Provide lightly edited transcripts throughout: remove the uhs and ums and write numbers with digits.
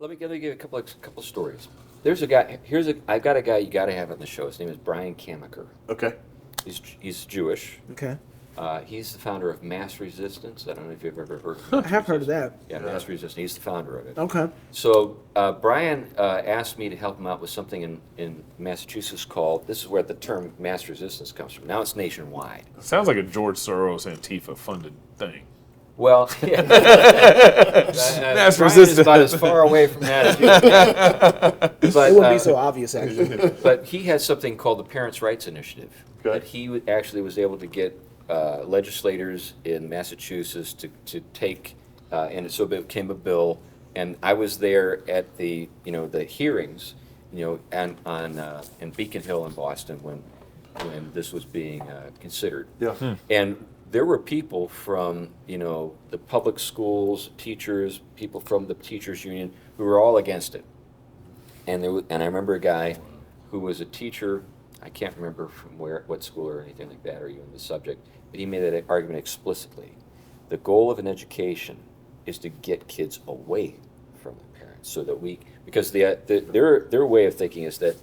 Let me give you a couple of stories. There's a guy. I've got a guy you got to have on the show. His name is Brian Kamaker. Okay. He's Jewish. Okay. He's the founder of Mass Resistance. I don't know if you've ever heard of Mass I have heard of Resistance. that. Yeah, Mass Resistance. He's the founder of it. Okay. So Brian asked me to help him out with something in Massachusetts called, this is where the term Mass Resistance comes from. Now it's nationwide. Sounds like a George Soros Antifa funded thing. Well, yeah. Mass Brian Resistance. is about as far away from that as you can get. But, It wouldn't be so obvious, actually. But he has something called the Parents' Rights Initiative. Okay. That he actually was able to get legislators in Massachusetts to take, and so it became a bill. And I was there at the hearings, in Beacon Hill in Boston when this was being considered. Yeah. And there were people from the public schools, teachers, people from the teachers union who were all against it. And I remember a guy who was a teacher. I can't remember from what school or anything like that, or even the subject, but he made that argument explicitly. The goal of an education is to get kids away from their parents, so that because their way of thinking is that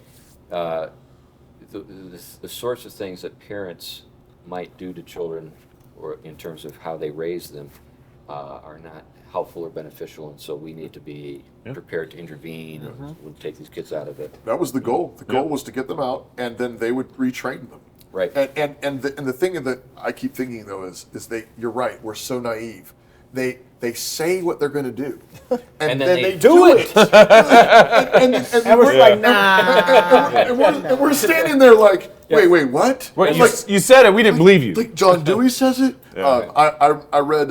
the sorts of things that parents might do to children, or in terms of how they raise them, are not helpful or beneficial, and so we need to be prepared to intervene and take these kids out of it. That was the goal. The goal was to get them out, and then they would retrain them. Right. And the thing that I keep thinking though is you're right. We're so naive. They say what they're going to do, and then they do it. and we're like, nah. And we're standing there like, wait, what? What, Like, you said it, we didn't believe you. Like John Dewey says it. Yeah. I read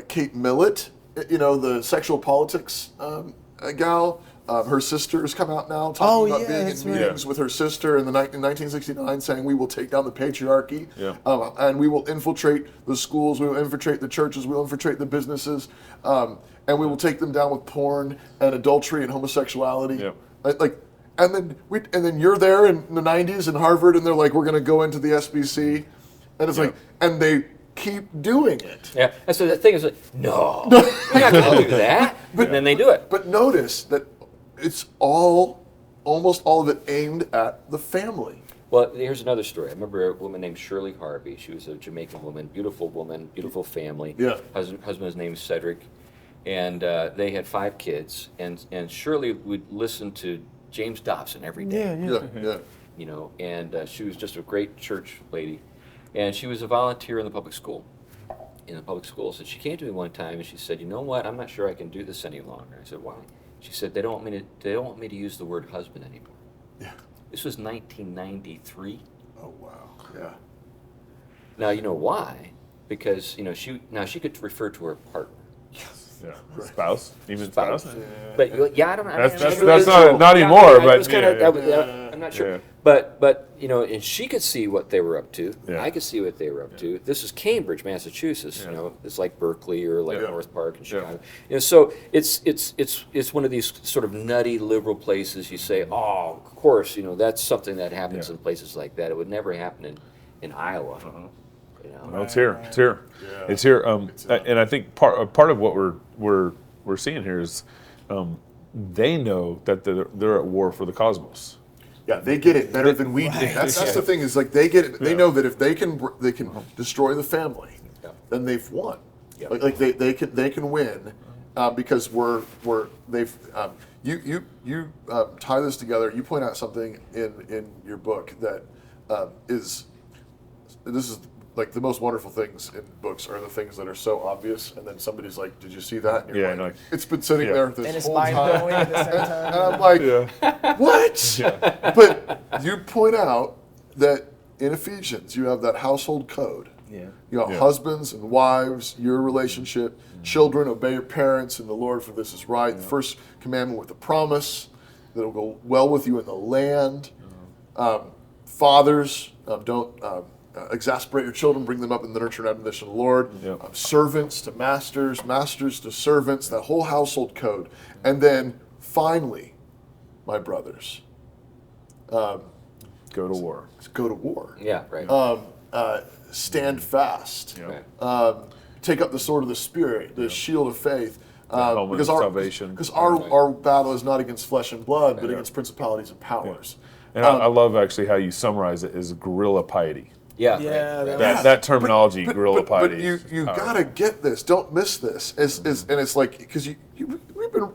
Kate Millett, the sexual politics gal. Her sister has come out now talking about being in meetings with her sister in 1969, saying we will take down the patriarchy, and we will infiltrate the schools, we will infiltrate the churches, we will infiltrate the businesses, and we will take them down with porn and adultery and homosexuality. Yeah. And then you're there in the 90s in Harvard, and they're like, we're going to go into the SBC, and it's like, and they keep doing it. Yeah, and so the thing is, no, we're not going to do that. And then they do it. But notice that it's almost all of it aimed at the family. Well, here's another story. I remember a woman named Shirley Harvey. She was a Jamaican woman, beautiful family. Yeah. Husband's name is Cedric, and they had 5 kids. And Shirley would listen to James Dobson every day. Yeah. And she was just a great church lady, and she was a volunteer in the public school. So she came to me one time and she said, "You know what? I'm not sure I can do this any longer." I said, "Why?" She said, they don't want me to use the word husband anymore. Yeah. This was 1993. Oh wow. Yeah. Now you know why? Because she could refer to her partner. Yeah. Spouse, even spouse. But I don't. That's not anymore. But I'm not sure. Yeah. But and she could see what they were up to. Yeah. I could see what they were up to. This is Cambridge, Massachusetts. It's like Berkeley or like North Park in Chicago. So it's one of these sort of nutty liberal places. You say, oh, of course, that's something that happens in places like that. It would never happen in Iowa. No, it's here. It's here. Yeah. It's here. And I think part of what we're seeing here is they know that they're at war for the cosmos. Yeah, they get it better than we do. That's the thing is like they get it. They know that if they can destroy the family, then they've won. Yeah. Like they can win because they've you tie this together. You point out something in your book that this is like the most wonderful things in books are the things that are so obvious, and then somebody's like, "Did you see that?" And you're like, it's been sitting there this whole time, at the same time. and I'm like, "What?" Yeah. But you point out that in Ephesians you have that household code. Yeah. Husbands and wives, your relationship, children, obey your parents in the Lord, for this is right. The first commandment with a promise that it will go well with you in the land. Fathers, don't. Exasperate your children, bring them up in the nurture and admonition of the Lord. Servants to masters, masters to servants, that whole household code. And then finally, my brothers, go to war. Go to war. Yeah, right. Stand fast. Take up the sword of the Spirit, the shield of faith. helmet of salvation. Because our battle is not against flesh and blood, but against principalities and powers. And I love actually how you summarize it as guerrilla piety. Yeah. Yeah, right. That terminology, guerrilla But piety. you gotta get this. Don't miss this. And it's like because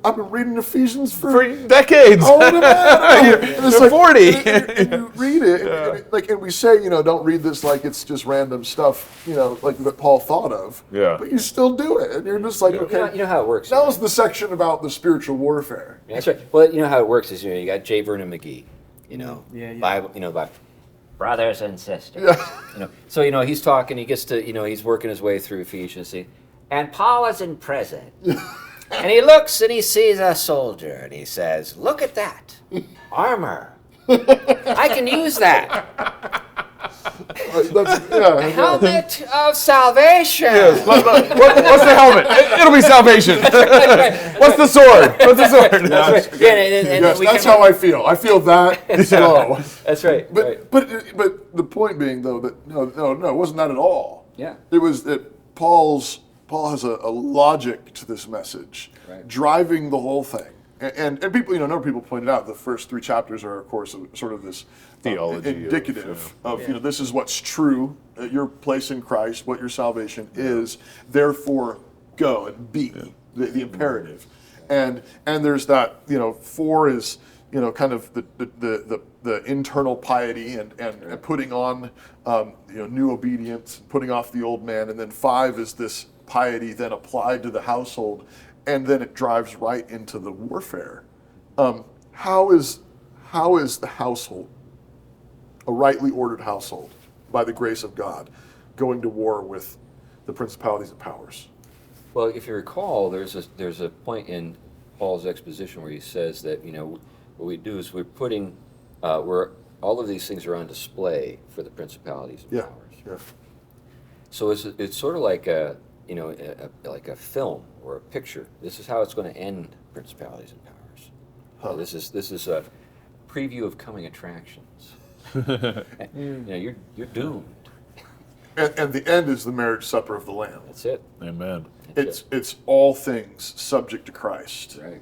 I've been reading Ephesians for decades. Oh, and it's You're 40. And you read it, and we say, don't read this like it's just random stuff, like that Paul thought of. Yeah. But you still do it, and you're just like, okay. You know how it works. That was the section about the spiritual warfare. That's right. Well, you know how it works is you got J. Vernon McGee, Yeah. Bible, by brothers and sisters. Yeah. So he's talking. He gets to he's working his way through Ephesians. And Paul is in prison, and he looks and he sees a soldier, and he says, "Look at that armor. I can use that." Helmet of salvation. Yes. What's the helmet? It'll be salvation. What's the sword? What's the sword? That's right. Yeah, and Yes, we that's can- how I feel. I feel that slow. That's right. right. But the point being though that no, it wasn't that at all. Yeah. It was that Paul has a logic to this message, Right. driving the whole thing. And people, a number of people pointed out the first 3 chapters are, of course, sort of this Theology indicative of this is what's true, your place in Christ, what your salvation is. Therefore, go and be the imperative. And there's that 4 is kind of the internal piety and putting on new obedience, putting off the old man, and then 5 is this piety then applied to the household. And then it drives right into the warfare. How is the household, a rightly ordered household, by the grace of God, going to war with the principalities and powers? Well, if you recall, there's a point in Paul's exposition where he says that what we do is we're putting all of these things are on display for the principalities and powers. Yeah. So it's sort of like like a film or a picture. This is how it's going to end principalities and powers. Huh. This is a preview of coming attractions. You're doomed. And the end is the marriage supper of the Lamb. That's it. Amen. It's all things subject to Christ. Right.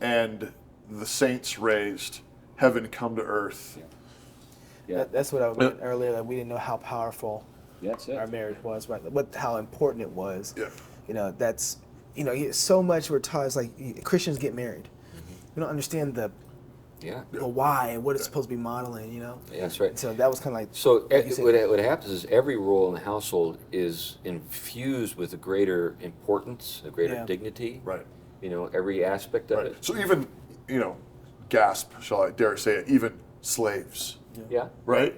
And the saints raised, heaven come to earth. Yeah. That's what I was saying earlier. That we didn't know how powerful That's it. our marriage was, right? How important it was. Yeah. That's so much we're taught. It's like Christians get married. We don't understand the why and what it's supposed to be modeling. Yeah, that's right. So that was kind of like. So like you said. what happens is every role in the household is infused with a greater importance, a greater dignity. Right. Every aspect of it. So even, gasp, shall I dare say it, even slaves. Yeah. Right?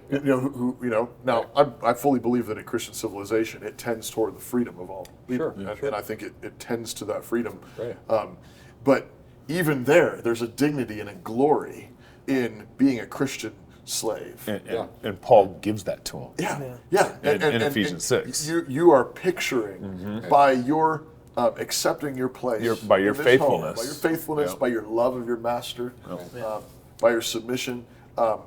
Now I fully believe that in Christian civilization it tends toward the freedom of all people. Sure. And I think it tends to that freedom. Right. But even there's a dignity and a glory in being a Christian slave. And Paul gives that to him. Yeah. In Ephesians 6. You are picturing by your accepting your place, by your in this faithfulness. home, by your faithfulness, by your love of your master, by your submission.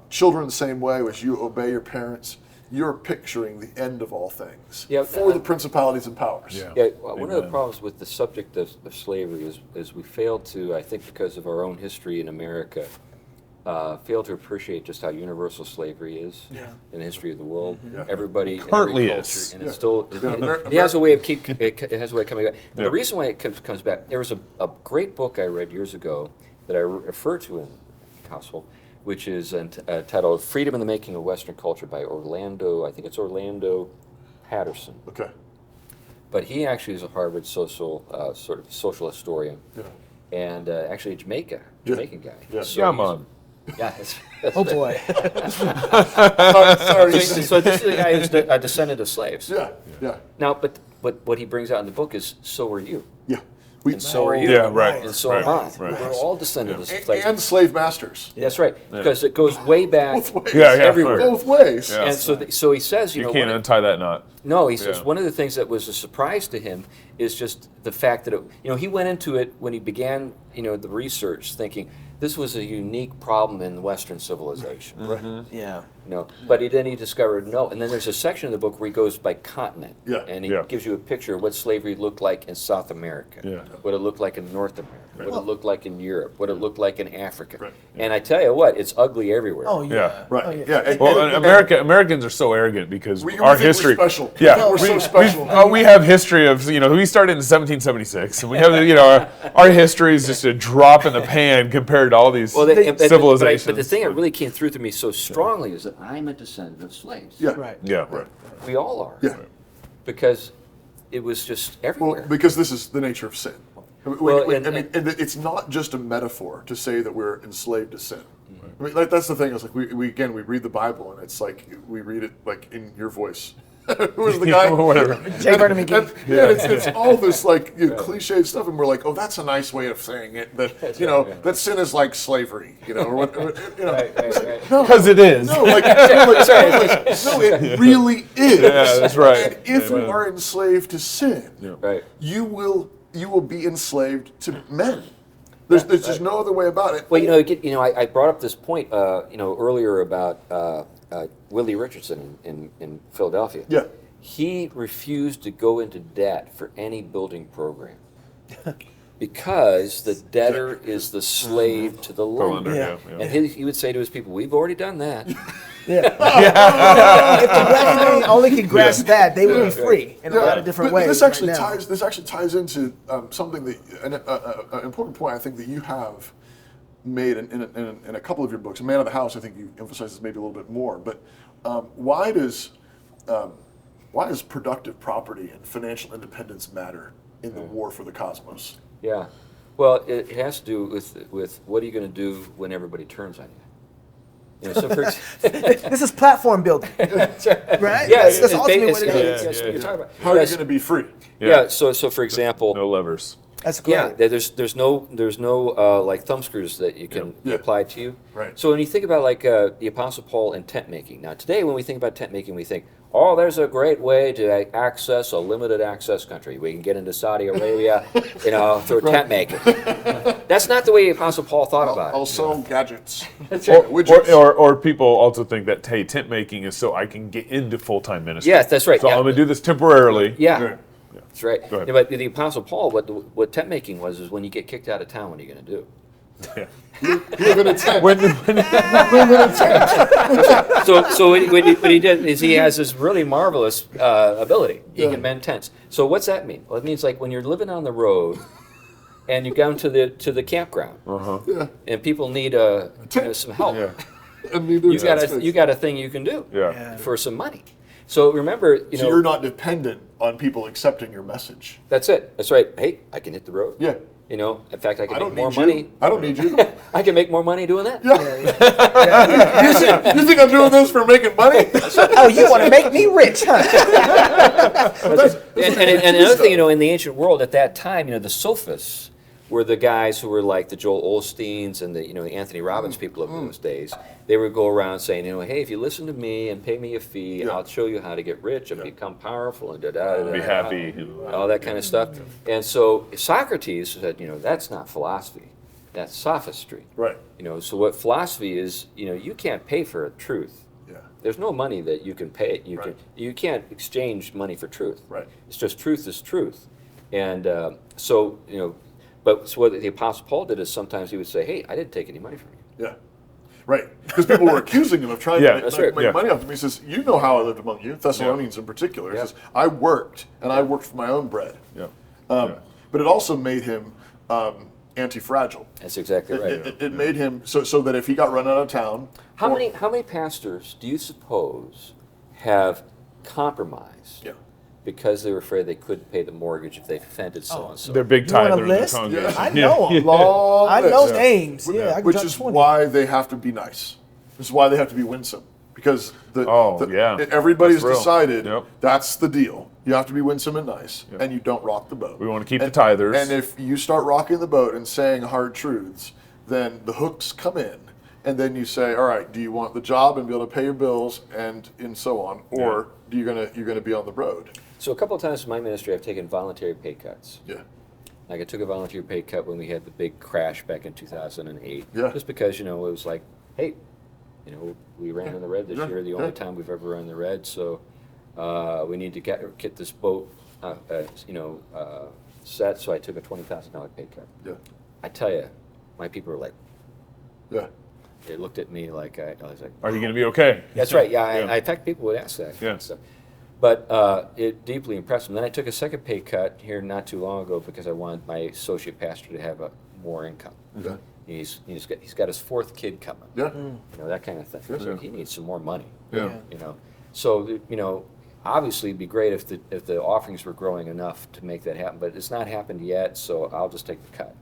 Children the same way, as you obey your parents, you're picturing the end of all things for the principalities and powers. One of the problems with the subject of slavery is we fail to, I think because of our own history in America, fail to appreciate just how universal slavery is in the history of the world. Everybody Currently every is. culture, and it's still it has a way of it has a way of coming back. And the reason why it comes back, there was a great book I read years ago that I refer to in Household, which is titled "Freedom in the Making of Western Culture" by Orlando Patterson. Okay. But he actually is a Harvard social historian, and actually a Jamaican guy. Yeah. So Come on. Yeah. Oh boy. Sorry. So this is a guy who's a descendant of slaves. Yeah. Now, but what he brings out in the book is, so are you, Yeah. and so are you, Yeah, right. and so am I. Right. We're all descendants of slaves. And slave masters. That's right, because it goes way back Both ways. everywhere. Both ways. Yeah. And so he says, You know, can't untie that knot. no, he says Yeah. one of the things that was a surprise to him is just the fact that he went into it when he began the research, thinking this was a unique problem in Western civilization. Yeah. But then he discovered no. And then there's a section of the book where he goes by continent, and he Yeah. gives you a picture of what slavery looked like in South America, Yeah. what it looked like in North America, what it looked like in Europe, what it looked like in Africa. Right. And I tell you what, it's ugly everywhere. Oh yeah. Yeah. Right. Oh, Yeah. And- Well, and- Americans are so arrogant because we our think we're history. special. Yeah, We're so special. we have history of we started in 1776, and we have our history is just a drop in the pan compared to all these civilizations. But the thing that really came through to me so strongly is that I'm a descendant of slaves. Yeah. Right. Yeah. Right. We all are. Yeah. Because it was just everywhere. Well, because this is the nature of sin. Well, I mean, it's not just a metaphor to say that we're enslaved to sin. I mean, that's the thing. It's like we read the Bible, and it's like we read it like in your voice. Who was the guy? Whatever. Jay Vernon McGee. It's all this like cliche stuff, and we're like, oh, that's a nice way of saying it. That that sin is like slavery, or what, Right. Because it is. No, no, it really is. Yeah, that's right. And if you Amen. are enslaved to sin, Right. you will be enslaved to men. There's just no other way about it. Well, I brought up this point, earlier about Willie Richardson in Philadelphia. Yeah. He refused to go into debt for any building program because the debtor is the slave to the lender. Yeah. And he would say to his people, "We've already done that." If the black community only could grasp that, they would be free in a lot of different But ways. this actually right now. ties into something that an important point I think that you have made in a couple of your books. A Man of the House, I think you emphasize this maybe a little bit more. But why does productive property and financial independence matter in the war for the cosmos? Yeah. Well, it has to do with what are you going to do when everybody turns on you? So This is platform building, right? Yeah, that's ultimately what it is. That's what you're talking about. How are you going to be free? Yeah. So for example, No levers. That's great. yeah, there's no like thumb screws that you can Yeah. apply to you. Right. So when you think about like the Apostle Paul and tent making. Now today, when we think about tent making, we think, oh, there's a great way to access a limited access country. We can get into Saudi Arabia, through tent making. That's not the way the Apostle Paul thought about I'll it. sell gadgets. Or people also think that tent making is so I can get into full-time ministry. Yes, that's right. So Yeah. I'm going to do this temporarily. Yeah. Right. That's right. Go ahead. Yeah, but the Apostle Paul, what tent making was, is when you get kicked out of town, what are you going to do? Live in a tent. So what he did is he has this really marvelous ability. He can mend tents. So what's that mean? Well, it means like when you're living on the road and you go to the campground and people need some help. Yeah. You got a thing you can do Yeah. for some money. So remember, So you're not dependent on people accepting your message. that's it. That's right. Hey, I can hit the road. Yeah. In fact, I I can don't make more need money. you. I don't need you. I can make more money doing that. You think I'm doing this for making money? Oh, you want to make me rich, huh? And another thing, in the ancient world at that time, the sophists were the guys who were like the Joel Osteens and the Anthony Robbins people of those days. They would go around saying, hey, if you listen to me and pay me a fee, I'll show you how to get rich and become powerful and Be happy. all that kind of stuff. And so Socrates said, that's not philosophy, that's sophistry. Right. So what philosophy is, you can't pay for a truth. Yeah. There's no money that you can pay. Right. You can't exchange money for truth. Right. It's just truth is truth. And so what the Apostle Paul did is sometimes he would say, hey, I didn't take any money from you. Yeah. Right. Because people were accusing him of trying Yeah, to that's make right. money off of him. He says, you know how I lived among you, Thessalonians in particular. He Yeah. says, I worked, and I worked for my own bread. Yeah. But it also made him anti-fragile. That's exactly right. It made him so that if he got run out of town, How many pastors do you suppose have compromised Yeah. because they were afraid they couldn't pay the mortgage if they offended so and so? They're big You want a tithers in the list? congregation. I know 'em. long I know list. names. Yeah, I can Which drop is 20. why they have to be nice. This is why they have to be winsome. Because everybody's That's real. decided Yep. that's the deal. You have to be winsome and nice, and you don't rock the boat. We want to keep the tithers. And if you start rocking the boat and saying hard truths, then the hooks come in, and then you say, all right, do you want the job and be able to pay your bills and so on, or you're gonna be on the road? So a couple of times in my ministry, I've taken voluntary pay cuts. Yeah. Like I took a volunteer pay cut when we had the big crash back in 2008. Yeah. Just because, it was like, hey, we ran in the red this Yeah, year, the only yeah. time we've ever run in the red, so we need to get this boat, set, so I took a $20,000 pay cut. Yeah. I tell you, my people were like, Yeah. they looked at me like I was like, Are you going to be okay? that's right, yeah. Yeah. In fact, people would ask that kind Yeah. of stuff. But it deeply impressed them. Then I took a second pay cut here not too long ago because I wanted my associate pastor to have more income. Yeah. He's got his fourth kid coming. Yeah. That kind of thing. Yeah. So he needs some more money. Yeah. So obviously it'd be great if the offerings were growing enough to make that happen, but it's not happened yet. So I'll just take the cut.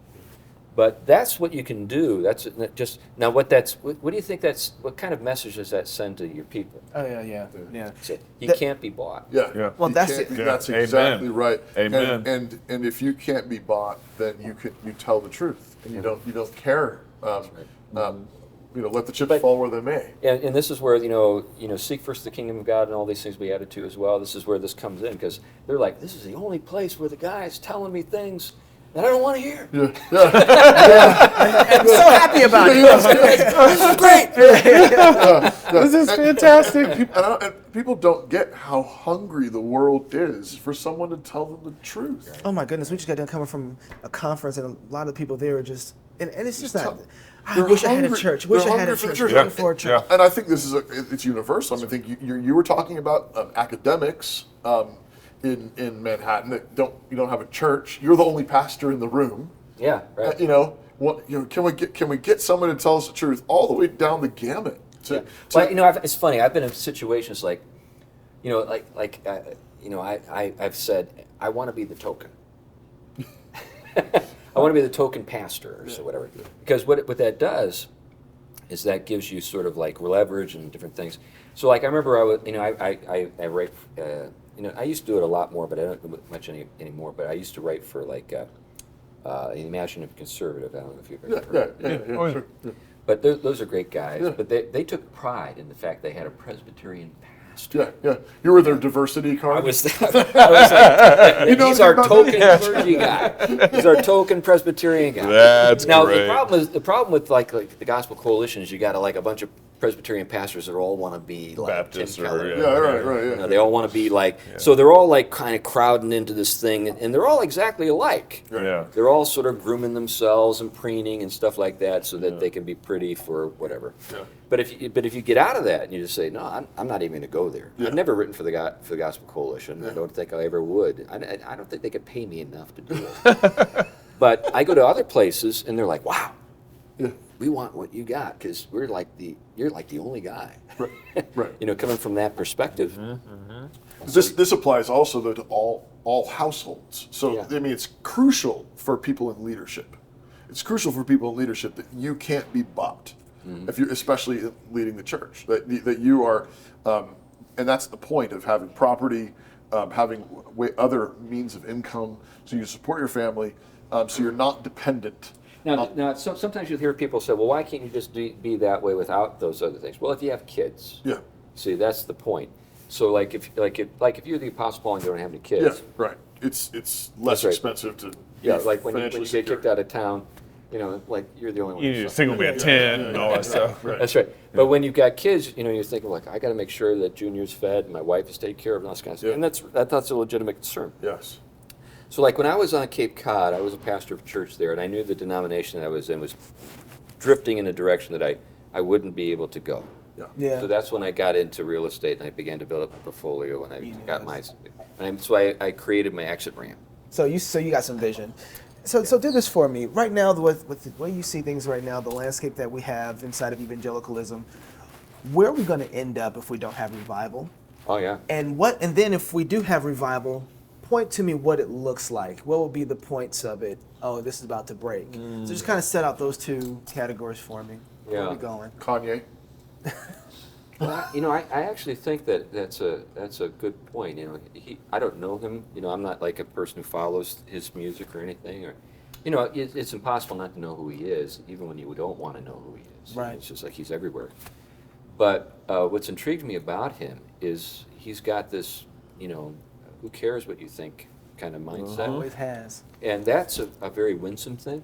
But that's what you can do. That's just now. What do you think what kind of message does that send to your people? Oh yeah. He That- can't be bought. Yeah. Yeah. Well, You that's can't it. be- That's Yeah. exactly Amen. right. Amen. And if you can't be bought, then you tell the truth, and you don't care. Let the chips But- fall where they may. And this is where seek first the kingdom of God and all these things be added to as well. This is where this comes in because they're like, this is the only place where the guy's telling me things that I don't want to hear. Yeah. Yeah. I'm so happy about it. This is great. This is fantastic. And people don't get how hungry the world is for someone to tell them the truth. Oh my goodness, we just got done coming from a conference, and a lot of people there are just, and it's just not. I They're wish I had a hungry. church. Wish They're I had a hungry for the church. church. Looking for a church. Yeah. And I think this is it's universal. I mean, I think you were talking about academics in Manhattan that you don't have a church. You're the only pastor in the room. Yeah, right. Can we get someone to tell us the truth all the way down the gamut? It's funny. I've been in situations like, I've said I want to be the token. I want to be the token pastor or so whatever. Because what that does is that gives you sort of like leverage and different things. So like I remember I write. I used to do it a lot more, but I don't do it much anymore. But I used to write for like the Imaginative Conservative. I don't know if you've ever heard of it. Oh, yeah. Sure. Yeah. But those are great guys. Yeah. But they took pride in the fact they had a Presbyterian pastor. Yeah. You were their diversity card. I was like, know he's our about token that? clergy guy. He's our token Presbyterian guy. That's now great. the problem with like the Gospel Coalition is you got a bunch of Presbyterian pastors that all want to be like Baptist Tim or, Keller. yeah. Right. Yeah. They all want to be like, so they're all like kind of crowding into this thing, and they're all exactly alike. Yeah. They're all sort of grooming themselves and preening and stuff like that so that they can be pretty for whatever. Yeah. But if you get out of that and you just say, no, I'm not even going to go there. Yeah. I've never written for the Gospel Coalition. I don't think I ever would. I don't think they could pay me enough to do it. But I go to other places and they're like, wow, Yeah. we want what you got because you're like the only guy. Right. Coming from that perspective. This applies also though to all households. So Yeah. I mean, it's crucial for people in leadership. It's crucial for people in leadership that you can't be bought, if you're especially leading the church. That you are, and that's the point of having property, having other means of income, so you support your family, so you're not dependent. Now, sometimes you'll hear people say, well, why can't you just be that way without those other things? Well, if you have kids. Yeah. See, that's the point. So, if you're the Apostle Paul and you don't have any kids. Yeah. Right. It's less That's right. expensive to. Yeah, be like when you financially get secure. kicked out of town, like you're the only one. You need a single man 10 and all that stuff. Right. That's right. But when you've got kids, you're thinking like, I got to make sure that Junior's fed, and my wife is taken care of, and all this kind of stuff. Yeah. And that's a legitimate concern. Yes. So like when I was on Cape Cod, I was a pastor of a church there, and I knew the denomination that I was in was drifting in a direction that I wouldn't be able to go. Yeah. So that's when I got into real estate, and I began to build up a portfolio, and I got I created my exit ramp. So you got some vision. So do this for me right now. With the way you see things right now, the landscape that we have inside of evangelicalism, where are we going to end up if we don't have revival? Oh yeah. And then if we do have revival, point to me what it looks like. What will be the points of it? Oh, this is about to break. So just kind of set out those two categories for me. Where are we going? Kanye. Well, I actually think that's a good point. I don't know him. I'm not like a person who follows his music or anything. Or, it's impossible not to know who he is, even when you don't want to know who he is. Right. It's just like he's everywhere. But what's intrigued me about him is he's got this, who cares what you think kind of mindset. Always has. And that's a very winsome thing.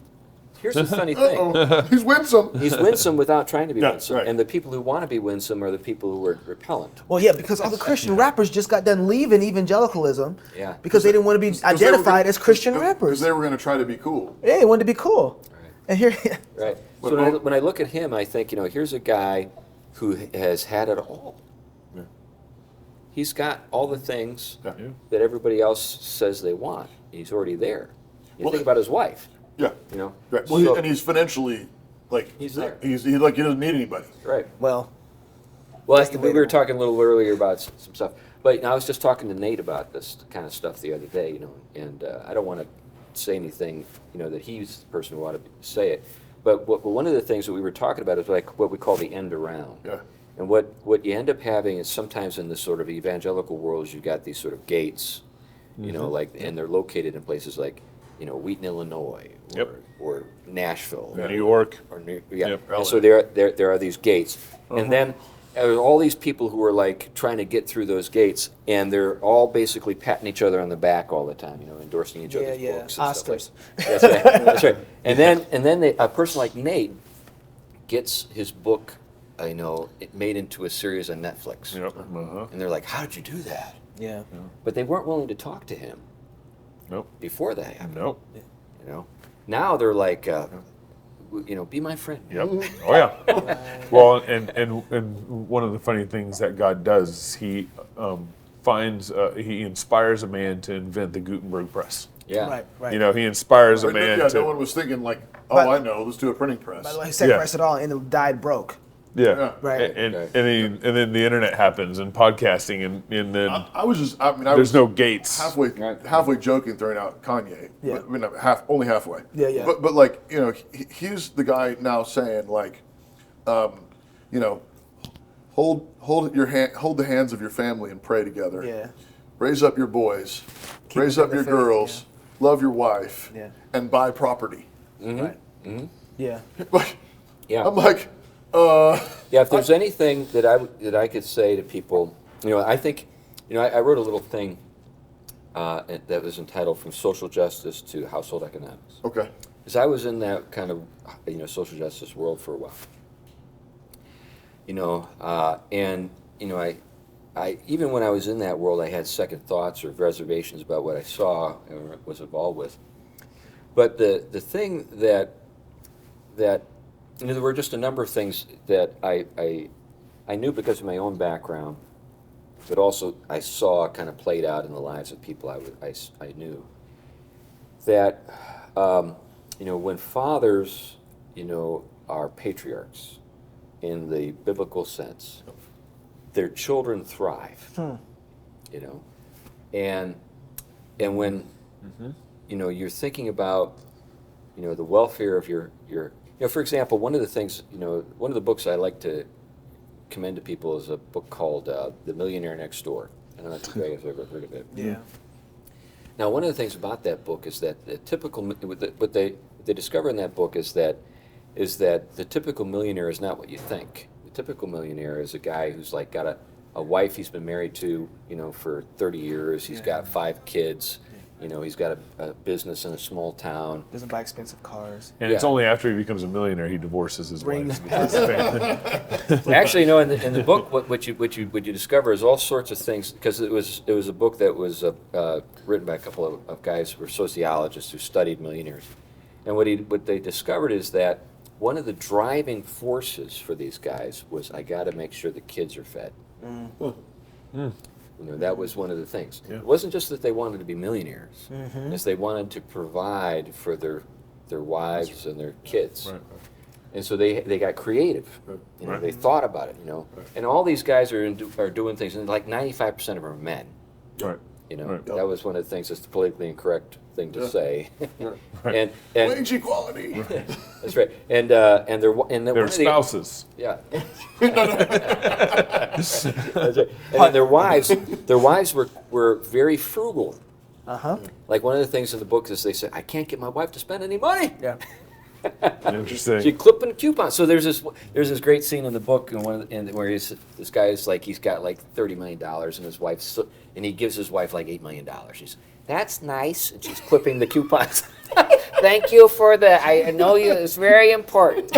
Here's the funny thing. Uh-oh. He's winsome. He's winsome without trying to be Yeah, winsome. right. And the people who want to be winsome are the people who are repellent. Well, yeah, because all the Christian rappers just got done leaving evangelicalism Yeah. because they didn't want to be 'Cause they were identified gonna- as Christian Because rappers. they were going to try to be cool. Yeah, they wanted to be cool. And here, Right. But So when I look at him, I think, here's a guy who has had it all. Yeah. He's got all the things Yeah. that everybody else says they want. He's already there. You Well, think about his wife, Yeah. Right. Well, So- and he's financially, like, He's there. he doesn't need anybody. right. well, Well, That's the way we were to- talking a little earlier about some stuff, but I was just talking to Nate about this kind of stuff the other day, and I don't want to say anything, that he's the person who ought to say it. But one of the things that we were talking about is like what we call the end around. Yeah. And what you end up having is sometimes in this sort of evangelical world, you've got these sort of gates, and they're located in places like, Wheaton, Illinois, or, Yep. or Nashville, New York. or yeah. Yep. And so there are these gates, and then there's all these people who are like trying to get through those gates, and they're all basically patting each other on the back all the time, endorsing each other's yeah, books. And stuff Oscars. That's right. That's right. And then a person like Nate gets his book, it made into a series on Netflix. Yep. Uh-huh. And they're like, "How did you do that?" yeah. But they weren't willing to talk to him Nope. before that happened. Nope. Now they're like, be my friend. Yep. Oh yeah. Well, and one of the funny things that God does, is he he inspires a man to invent the Gutenberg press. Yeah. Right. He inspires a Right, man yeah, to. no one was thinking like, But- I know, let's do a printing press. By the way, he said Yeah. press it all and it died broke. Yeah. Right. And Right. and then the internet happens and podcasting and then I was there's was no gates. halfway joking, throwing out Kanye. Yeah. But, only halfway. Yeah. But like, he's the guy now saying like, hold the hands of your family and pray together. Yeah. Raise up your boys, Keep raise them up in your the faith, girls, love your wife, Yeah. and buy property. Right. Yeah. Like, Yeah. I'm like, Yeah, if there's anything that I could say to people, I think, I wrote a little thing that was entitled "From Social Justice to Household Economics," okay. because I was in that kind of social justice world for a while. I even when I was in that world, I had second thoughts or reservations about what I saw or was involved with. But the thing that there were just a number of things that I knew because of my own background, but also I saw kind of played out in the lives of people I knew. That when fathers are patriarchs in the biblical sense, their children thrive. And when you're thinking about the welfare of your for example, one of the things, one of the books I like to commend to people is a book called The Millionaire Next Door. I don't know if you guys have ever heard of it. Yeah. Now, one of the things about that book is that the typical, what they discover in that book is that the typical millionaire is not what you think. The typical millionaire is a guy who's like got a wife he's been married to, for 30 years. He's got 5 kids. He's got a business in a small town. Doesn't buy expensive cars. And it's Yeah. only after he becomes a millionaire he divorces his Ring. wife. Actually, in the book, what you discover is all sorts of things, because it was a book that was written by a couple of guys who were sociologists who studied millionaires, and what they discovered is that one of the driving forces for these guys was, I got to make sure the kids are fed. That was one of the things. Yeah. It wasn't just that they wanted to be millionaires; it's they wanted to provide for their wives and their kids. Right. And so they got creative. Right. They thought about it. And all these guys are doing things, and like 95% of them are men. Right. Right. That was one of the things that's the politically incorrect thing to Yeah. say. Right. and Wage equality. that's right. And they're Their spouses. Yeah. That's right. And then their wives were very frugal. Like one of the things in the book is they said, I can't get my wife to spend any money. Yeah. Interesting. She clipping coupons. So there's this great scene in the book where this guy is like, he's got like $30 million and his wife's and he gives his wife like $8 million. That's nice. And she's clipping the coupons. Thank you for I know you. It's very important.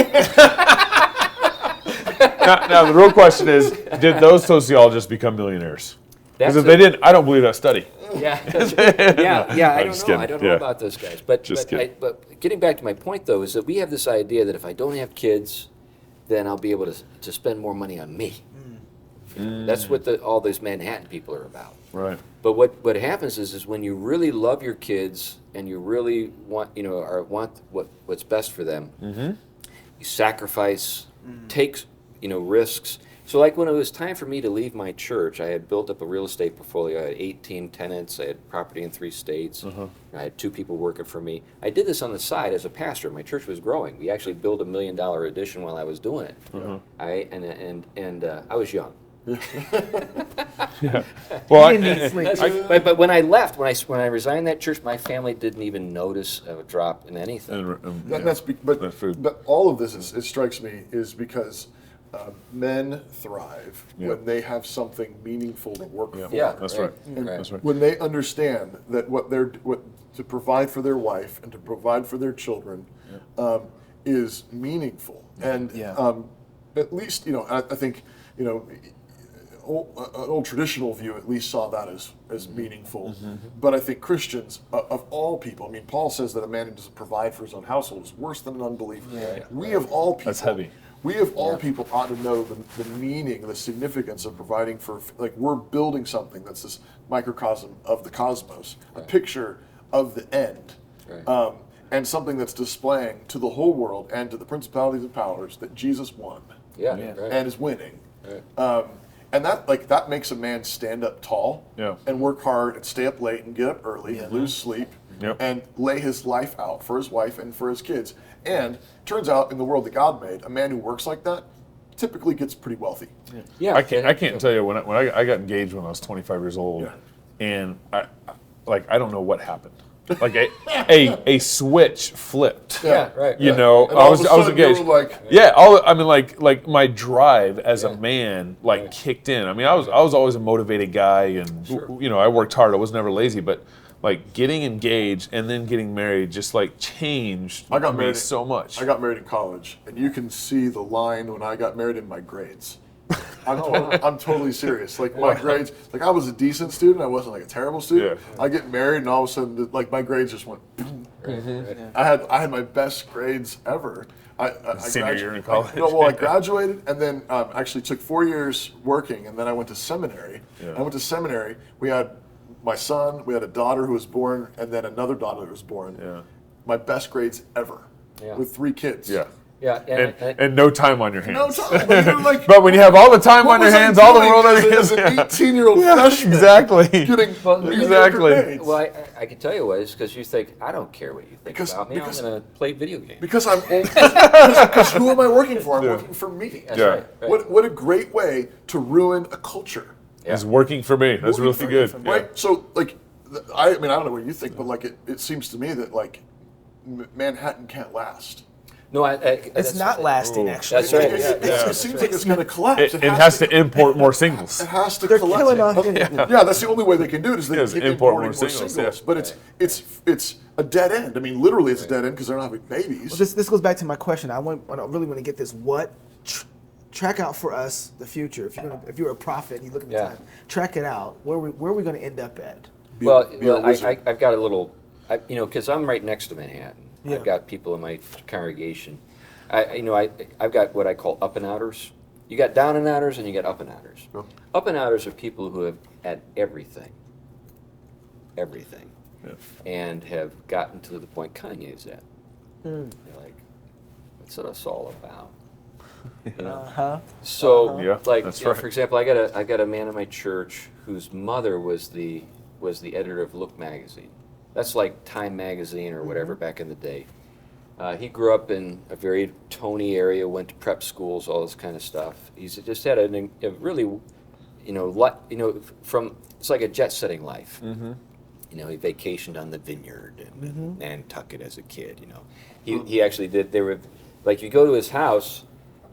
Now, the real question is, did those sociologists become millionaires? Because if they didn't, I don't believe that study. Yeah, I don't know. kidding. I don't know about those guys. But getting back to my point, though, is that we have this idea that if I don't have kids, then I'll be able to spend more money on me. That's what all these Manhattan people are about. Right. But what happens is when you really love your kids and you really want what's best for them, you sacrifice, take risks. So like when it was time for me to leave my church, I had built up a real estate portfolio. I had 18 tenants. I had property in 3 states. I had 2 people working for me. I did this on the side as a pastor. My church was growing. We actually built $1 million addition while I was doing it. I was young. Well, but when I left, when I resigned that church, my family didn't even notice a drop in anything. But all of this it strikes me is because men thrive when they have something meaningful to work for. Yeah, that's right. That's right. When they understand that what to provide for their wife and to provide for their children is meaningful, and at least I think an old traditional view at least saw that as meaningful. But I think Christians, of all people, I mean, Paul says that a man who doesn't provide for his own household is worse than an unbeliever. We of all people, that's heavy. We of all people ought to know the meaning, the significance of providing for, we're building something that's this microcosm of the cosmos, a picture of the end, and something that's displaying to the whole world and to the principalities and powers that Jesus won and is winning. And that makes a man stand up tall and work hard and stay up late and get up early and lose sleep and lay his life out for his wife and for his kids. And turns out in the world that God made, a man who works like that typically gets pretty wealthy. I can't tell you when I got engaged when I was 25 years old, and I don't know what happened. Like a switch flipped. Yeah, right. And I was engaged. You were my drive as a man kicked in. I mean, I was always a motivated guy, and I worked hard. I was never lazy, but getting engaged and then getting married just changed me so much. I got married in college, and you can see the line when I got married in my grades. I'm totally serious. My grades, I was a decent student. I wasn't a terrible student. I get married, and all of a sudden, my grades just went boom. I had my best grades ever. Senior year in college. I graduated, and then actually took 4 years working, and then I went to seminary. I went to seminary. We had my son, we had a daughter who was born, and then another daughter who was born. My best grades ever, with 3 kids. And no time on your hands. No time. But, but when you have all the time on your hands, all the world on your hands. As an 18-year-old freshman. Exactly. Getting exactly. grades. Well, I can tell you what, it's because you think, I don't care what you think about me. I'm going to play video games. Because I'm old. Because who am I working for? I'm working for me. That's right. What a great way to ruin a culture. It's working for me. That's really good. Right? So, I don't know what you think, but it seems to me that Manhattan can't last. No, it's not lasting, actually. That's right. It seems like it's going to collapse. It has to import more singles. It has to They're collapse. killing off. Yeah, that's the only way they can do it is they keep import importing more singles. But it's a dead end. I mean, literally, it's a dead end because they're not having babies. Well, this goes back to my question. I really want to get this. What track out for us the future? If you're a prophet, you look at the time. Track it out. Where are we going to end up at? I've got a little, because I'm right next to Manhattan. I've got people in my congregation. I've got what I call up and outers. You got down and outers and you got up and outers. Oh. Up and outers are people who have had everything, and have gotten to the point Kanye's at. They're like, what's this all about? So, that's right. for example, I got a man in my church whose mother was the editor of Look magazine. That's like Time magazine or whatever back in the day. He grew up in a very Tony area, went to prep schools, all this kind of stuff. He's just had a really, it's like a jet-setting life. He vacationed on the vineyard in Nantucket as a kid. He actually did. They were you go to his house.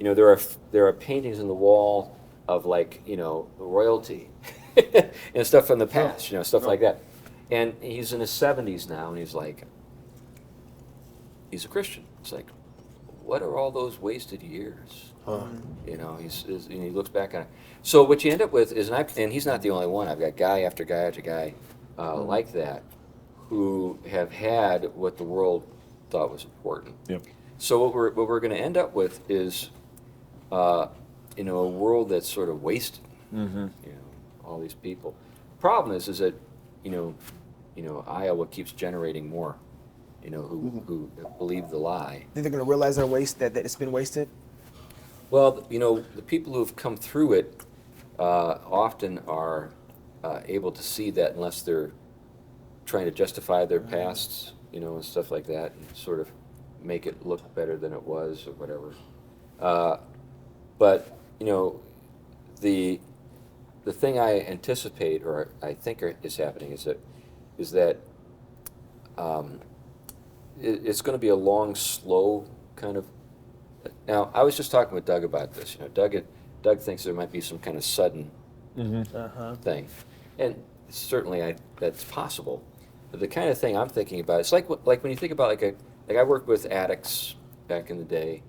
There are paintings in the wall of royalty and stuff from the past. Stuff like that. And he's in his 70s now, and he's like, he's a Christian. It's like, what are all those wasted years? You know, and he looks back on it. So what you end up with is, and he's not the only one. I've got guy after guy after guy like that who have had what the world thought was important. Yep. So what we're going to end up with is, you know, a world that's sort of wasted. Mm-hmm. You know, all these people. Problem is that you know, Iowa keeps generating more. You know, who believe the lie. Think they're going to realize that it's been wasted? Well, you know, the people who've come through it often are able to see that unless they're trying to justify their pasts, you know, and stuff like that, and sort of make it look better than it was or whatever. But you know, the thing I anticipate, or I think is happening, is that it's going to be a long, slow kind of. Now, I was just talking with Doug about this. You know, Doug thinks there might be some kind of sudden thing, and certainly that's possible. But the kind of thing I'm thinking about, it's like when you think about like I worked with addicts back in the day,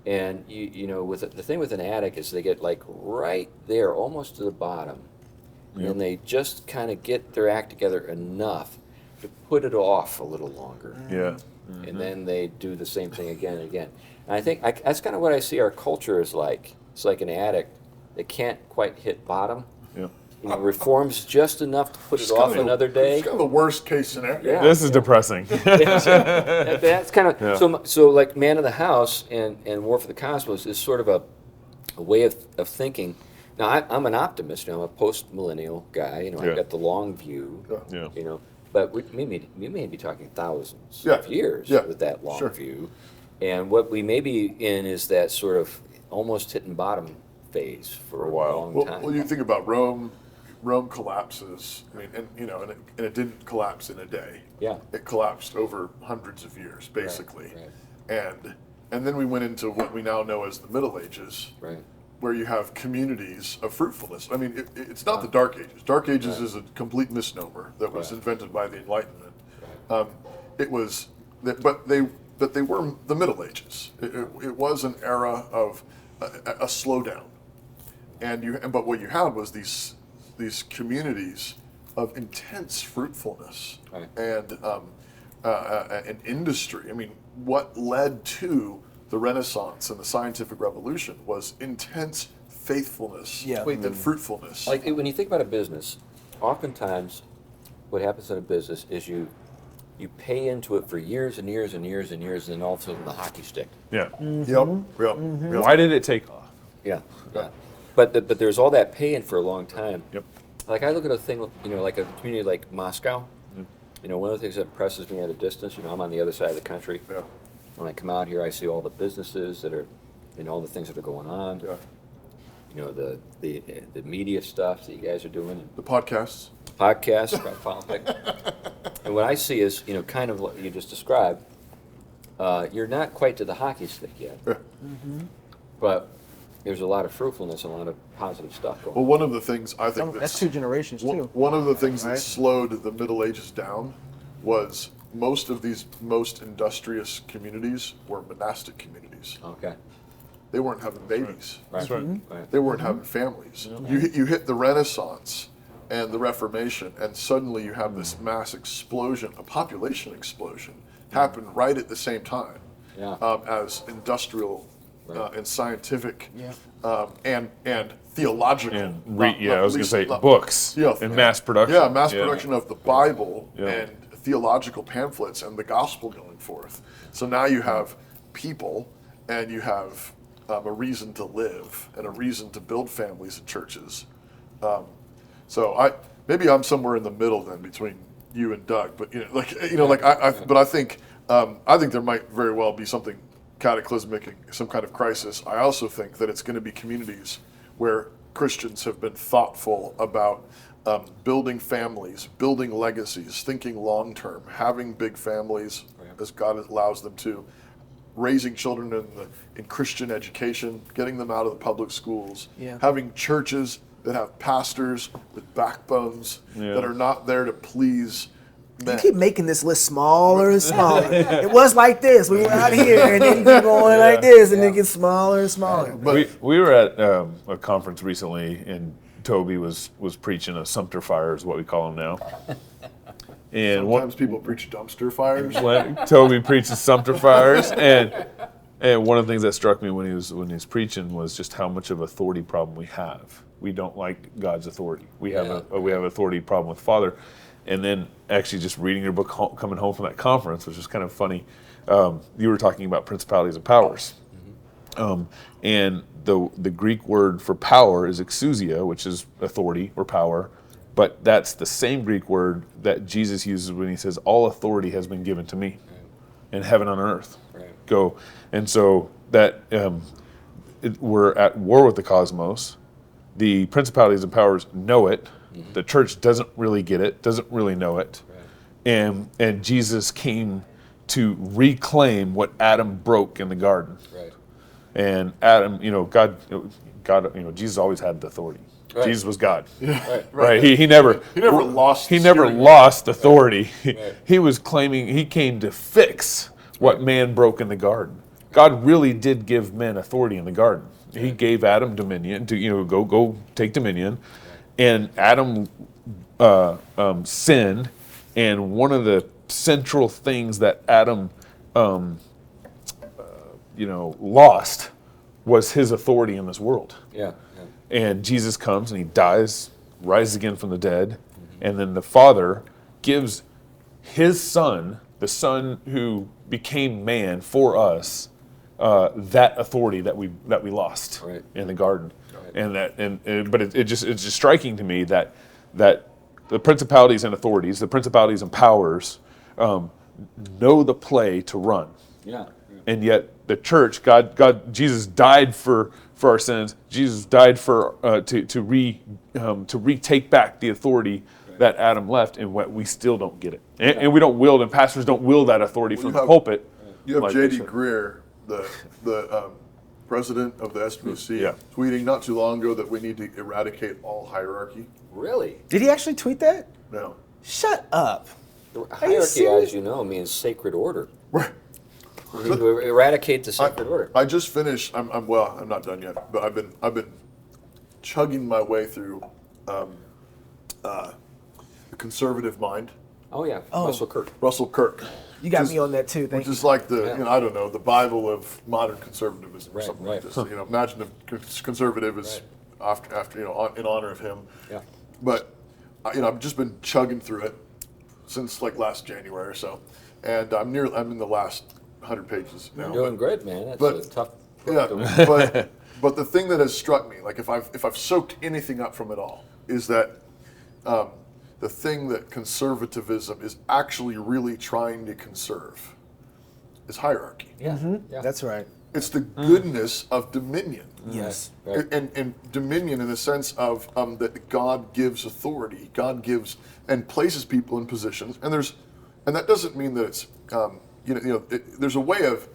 and you know, with the thing with an addict is they get like right there, almost to the bottom, and they just kind of get their act together enough to put it off a little longer. Yeah. And then they do the same thing again and again. And I think that's kind of what I see our culture is like. It's like an addict. They can't quite hit bottom. Yeah. You know, reforms just enough to put it off another day. It's kind of the worst case scenario. Yeah. This is depressing. That's kind of Yeah. so like Man of the House and War for the Cosmos is sort of a way of thinking. Now I'm an optimist. You know, I'm a post-millennial guy. You know, Yeah. I've got the long view. Yeah. You know, but we may be talking thousands Yeah. of years Yeah. with that long Sure. view. And what we may be in is that sort of almost hitting bottom phase for a long time. Well, you think about Rome collapses. I mean, and you know, and it didn't collapse in a day. Yeah. It collapsed over hundreds of years, basically. Right. And then we went into what we now know as the Middle Ages, Right. where you have communities of fruitfulness. I mean, it's not the Dark Ages. Dark Ages is a complete misnomer that was invented by the Enlightenment. It was, but they were the Middle Ages. It was an era of a slowdown, but what you had was these communities of intense fruitfulness and an industry. I mean, what led to the Renaissance and the scientific revolution was intense faithfulness and fruitfulness. Like when you think about a business, oftentimes what happens in a business is you pay into it for years and years and years and years, and then all of a sudden the hockey stick. Yeah. Yep. Why did it take off? Yeah. But there's all that pay in for a long time. Yep. Like I look at a thing, you know, like a community like Moscow. You know, one of the things that impresses me at a distance, you know, I'm on the other side of the country. Yeah. When I come out here, I see all the businesses that are, you know, all the things that are going on. Yeah. You know, the media stuff that you guys are doing, The podcasts. podcasts about politics. And what I see is, you know, kind of what you just described. You're not quite to the hockey stick yet, Yeah. but there's a lot of fruitfulness and a lot of positive stuff going Well, on. one of the things I think That's two generations too. one of the things that Right. slowed the Middle Ages down was most of these most industrious communities were monastic communities. Okay. They weren't having babies. That's right. Right. They weren't having families. You hit the Renaissance and the Reformation, and suddenly you have this mass explosion, a population explosion, happen right at the same time Yeah. as industrial and scientific Yeah. and theological. And not- I not was going to least- say not- books Yeah, and mass production. Yeah, mass production of the Bible Yeah. and theological pamphlets and the gospel going forth. So now you have people and you have a reason to live and a reason to build families and churches. So maybe I'm somewhere in the middle then between you and Doug, but I think there might very well be something cataclysmic, some kind of crisis. I also think that it's going to be communities where Christians have been thoughtful about building families, building legacies, thinking long term, having big families as God allows them to, raising children in Christian education, getting them out of the public schools, having churches that have pastors with backbones that are not there to please You keep making this list smaller and smaller. It was like this. We were out here, and then you keep going like this, and then it gets smaller and smaller. We were at a conference recently, and Toby was preaching a Sumter fire, is what we call them now. And Sometimes people preach dumpster fires. Toby preaches Sumter fires, and one of the things that struck me when he was preaching was just how much of authority problem we have. We don't like God's authority. We have authority problem with Father. And then actually just reading your book, coming home from that conference, which was kind of funny. You were talking about principalities and powers, and the Greek word for power is exousia, which is authority or power. But that's the same Greek word that Jesus uses when he says, "All authority has been given to me, in heaven and on earth." Right. Go, and so that we're at war with the cosmos. The principalities and powers know it. Mm-hmm. The church doesn't really get it, doesn't really know it. Right. And Jesus came to reclaim what Adam broke in the garden. Right. And Adam, God, Jesus always had the authority. Right. Jesus was God. Yeah. Right. He never lost authority. Right. He was claiming he came to fix what man broke in the garden. God really did give men authority in the garden. He gave Adam dominion to go take dominion, and Adam sinned, and one of the central things that Adam lost was his authority in this world. Yeah. And Jesus comes and he dies, rises again from the dead, and then the Father gives his Son, the Son who became man for us, that authority that we lost in the garden. Right. But it's just striking to me that the principalities and authorities, the principalities and powers, know the play to run. Yeah. And yet the church, Jesus died for our sins. Jesus died for to retake back the authority that Adam left, and we still don't get it. And we don't wield, and pastors don't wield that authority from the pulpit. You have J.D. Greer, the president of the SBC, tweeting not too long ago that we need to eradicate all hierarchy. Really? Did he actually tweet that? No. Shut up. Hierarchy, as you know, means sacred order. Right. To eradicate the sacred order. I just finished. I'm not done yet, but I've been chugging my way through The Conservative Mind. Oh yeah, Russell Kirk. Russell Kirk. You got me on that too. Thank you. Which is like I don't know, the Bible of modern conservatism or something like this. Imagine if conservative is after in honor of him. Yeah. But I've just been chugging through it since like last January or so, and I'm in the last 100 pages now. You're doing great, man. That's a tough. Yeah, but the thing that has struck me, like if I've soaked anything up from it all, is that the thing that conservatism is actually really trying to conserve is hierarchy. Yeah, yeah. That's right. It's the goodness of dominion. Yes. Right. And dominion in the sense of that God gives authority, God gives and places people in positions, and that doesn't mean that it's there's a way of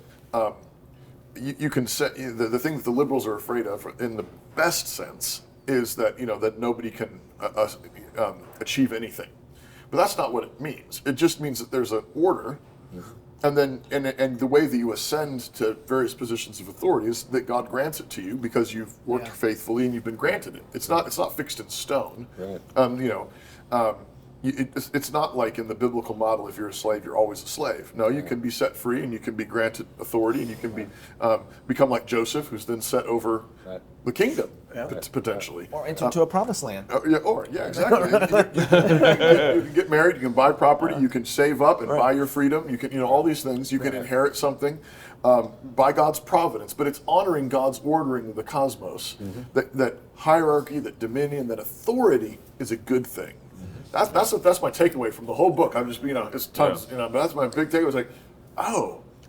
you can set the thing that the liberals are afraid of in the best sense is that that nobody can achieve anything, but that's not what it means. It just means that there's an order, and then and the way that you ascend to various positions of authority is that God grants it to you because you've worked faithfully and you've been granted it. It's not fixed in stone. Right. It's not like in the biblical model, if you're a slave, you're always a slave. No, you can be set free and you can be granted authority and you can be become like Joseph, who's then set over the kingdom, potentially. Or enter into a promised land. Exactly. You can get married, you can buy property, you can save up and buy your freedom, you can, all these things, you can inherit something by God's providence, but it's honoring God's ordering of the cosmos, that hierarchy, that dominion, that authority is a good thing. That's my takeaway from the whole book. I'm just it's tons, but that's my big takeaway. It's like,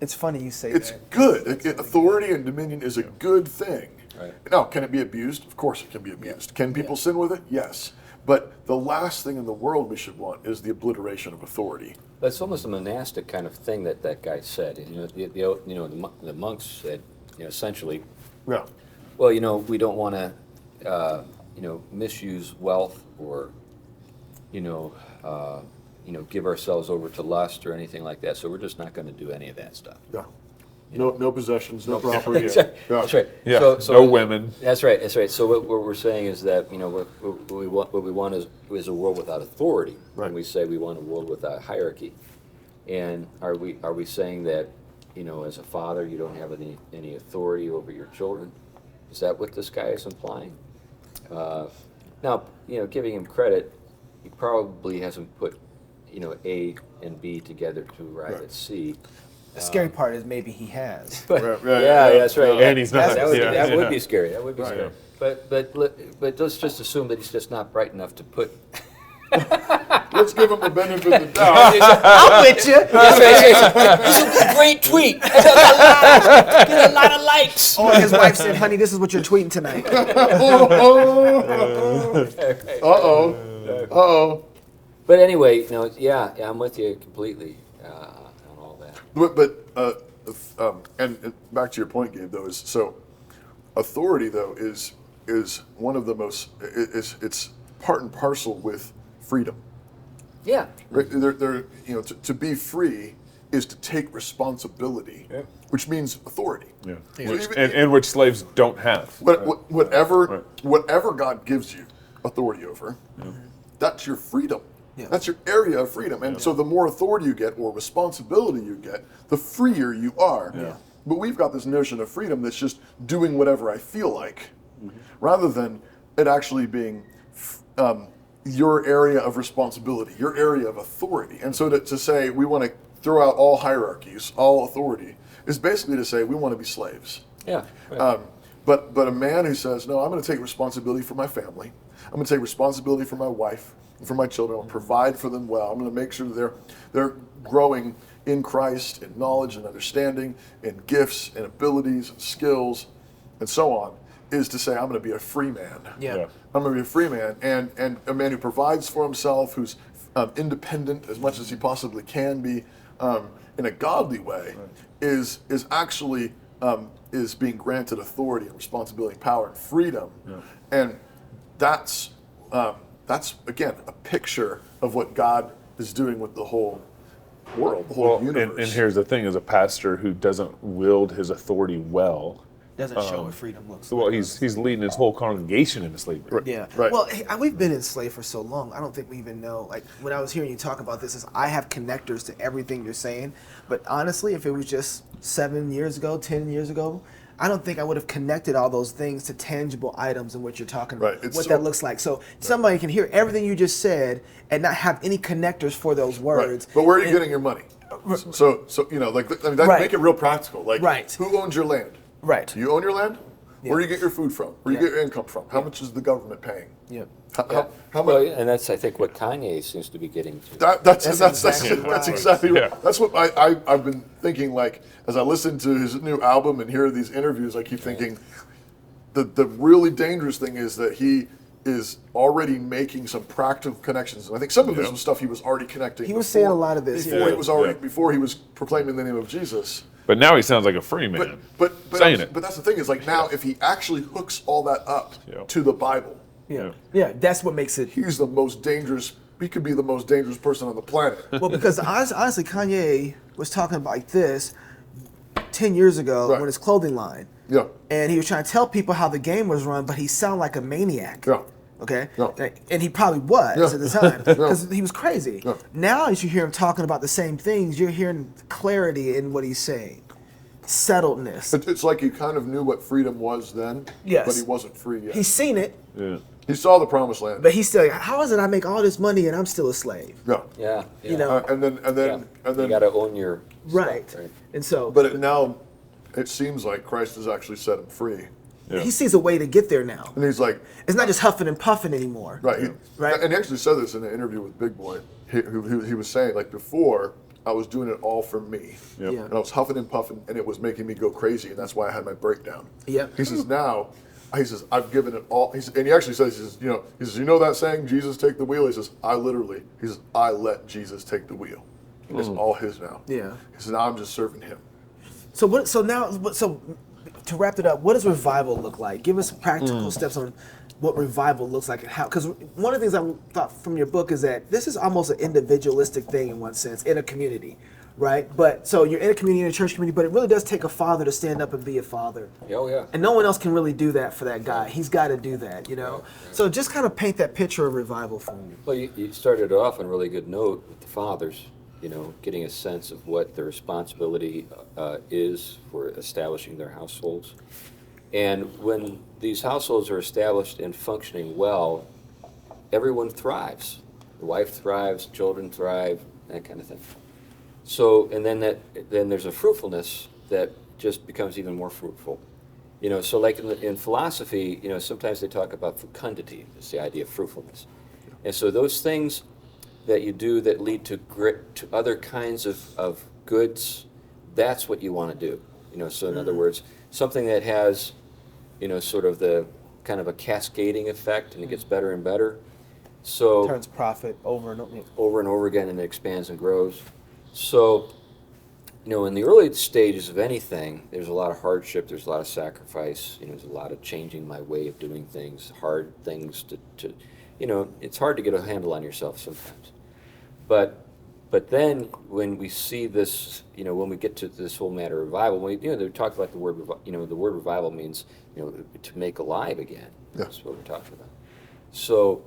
it's funny you say it's that. It's good. Authority and dominion is a good thing. Right. Now, can it be abused? Of course it can be abused. Can people sin with it? Yes. But the last thing in the world we should want is the obliteration of authority. That's almost a monastic kind of thing that guy said. The monks said, essentially, well, we don't want to, misuse wealth or give ourselves over to lust or anything like that. So we're just not going to do any of that stuff. Yeah. No possessions, no property. That's right. Yeah. That's right. Yeah. No women. That's right. That's right. So what we're saying is that what we want is a world without authority. Right. And we say we want a world without hierarchy. And are we saying that as a father you don't have any authority over your children? Is that what this guy is implying? Now giving him credit, he probably hasn't put A and B together to arrive at C. The scary part is maybe he has. But, Right, yeah, yeah. that's right. And he's not. That would, Yeah, that would yeah. be scary. That would be Right. scary. But let's just assume that he's just not bright enough to put. Let's give him the benefit of the doubt. I'm with you. This would be a great tweet. Get a lot of likes. Or his wife said, honey, this is what you're tweeting tonight. Uh-oh. But anyway, yeah, I'm with you completely on all that. And back to your point, Gabe, though, is so authority, though, is one of the most, it's part and parcel with freedom. Yeah. Right? To be free is to take responsibility, which means authority. Yeah. So Which, even- and which slaves don't have. But whatever Right. God gives you authority over, that's your freedom. Yeah. That's your area of freedom. And so the more authority you get or responsibility you get, the freer you are. Yeah. But we've got this notion of freedom that's just doing whatever I feel like, rather than it actually being your area of responsibility, your area of authority. And so to say we want to throw out all hierarchies, all authority, is basically to say we want to be slaves. Yeah. Right. But a man who says, no, I'm going to take responsibility for my family. I'm going to take responsibility for my wife and for my children. I'll provide for them well. I'm going to make sure that they're growing in Christ in knowledge and understanding, in gifts and abilities and skills and so on, is to say I'm going to be a free man. Yeah. I'm going to be a free man and a man who provides for himself, who's independent as much as he possibly can be in a godly way, is actually is being granted authority and responsibility, power and freedom, and that's again a picture of what God is doing with the whole world, the whole universe. And here's the thing: as a pastor who doesn't wield his authority well, Doesn't show what freedom looks well, like. he's leading his whole congregation into slavery. Yeah. Right. Well, hey, we've been enslaved for so long. I don't think we even know. Like when I was hearing you talk about this, is I have connectors to everything you're saying. But honestly, if it was just 7 years ago, 10 years ago, I don't think I would have connected all those things to tangible items and what you're talking about. Right. It's What so- that looks like. So somebody can hear everything you just said and not have any connectors for those words. Right. But where are you getting your money? So Right. make it real practical. Like, Right. who owns your land? Right. Do you own your land? Where do you get your food from? Where do you Yeah. get your income from? How much is the government paying? Yep. How Well, much? and that's I think what Kanye seems to be getting to. That's exactly right. exactly right. Yeah. That's what I've been thinking. Like as I listen to his new album and hear these interviews, I keep thinking the really dangerous thing is that he is already making some practical connections. And I think some of this was stuff he was already connecting. He was saying a lot of this, before yeah. he was already before he was proclaiming the name of Jesus. But now he sounds like a free man. But saying it. But that's the thing is like now if he actually hooks all that up Yeah. to the Bible, Yeah. That's what makes it. he's the most dangerous. He could be the most dangerous person on the planet. Well, because honestly, Kanye was talking about like this 10 years ago Right. when his clothing line. Yeah. And he was trying to tell people how the game was run, but he sounded like a maniac. Yeah. Okay? Yeah. And he probably was Yeah. at the time Yeah. because he was crazy. Yeah. Now, as you hear him talking about the same things, you're hearing clarity in what he's saying, settledness. It's like he kind of knew what freedom was then, Yes. but he wasn't free yet. He's seen it, Yeah. He saw the promised land. but he's still like, how is it I make all this money and I'm still a slave? Yeah. Yeah. You know? And then You got to own your Right. stuff, right? And so, but now it seems like Christ has actually set him free. Yeah. he sees a way to get there now. And he's like, It's not just huffing and puffing anymore. right. Right. And he actually said this in an interview with Big Boy. He was saying, like, before, I was doing it all for me. Yep. Yeah. And I was huffing and puffing, and it was making me go crazy, and that's why I had my breakdown. Yep. He says, now, I've given it all. And he actually says, you know that saying, Jesus take the wheel? He says, I let Jesus take the wheel. It's all his now. Yeah. He says, now I'm just serving him. So what? So now, so to wrap it up, what does revival look like? Give us practical steps on what revival looks like and how. Because one of the things I thought from your book is that this is almost an individualistic thing in one sense in a community, right? But so you're in a community, in a church community, but it really does take a father to stand up and be a father. Oh yeah. And no one else can really do that for that guy. He's got to do that, you know. So just kind of paint that picture of revival for me. Well, you started off on a really good note with the fathers, you know, getting a sense of what their responsibility is for establishing their households. And when these households are established and functioning well, everyone thrives. The wife thrives, children thrive, that kind of thing. So, and then there's a fruitfulness that just becomes even more fruitful. You know, so like in philosophy, you know, sometimes they talk about fecundity. It's the idea of fruitfulness. And so those things that you do that lead to other kinds of goods, that's what you want to do. You know, so in other words, something that has, you know, sort of the kind of a cascading effect, and it gets better and better. So Turns profit over and over again, and it expands and grows. So, you know, in the early stages of anything, there's a lot of hardship, there's a lot of sacrifice, you know, there's a lot of changing my way of doing things, hard things to you know, it's hard to get a handle on yourself sometimes. But then when we see this, you know, when we get to this whole matter of revival, you know, they talk about the word, you know, the word revival means, you know, to make alive again. Yeah. That's what we're talking about. So,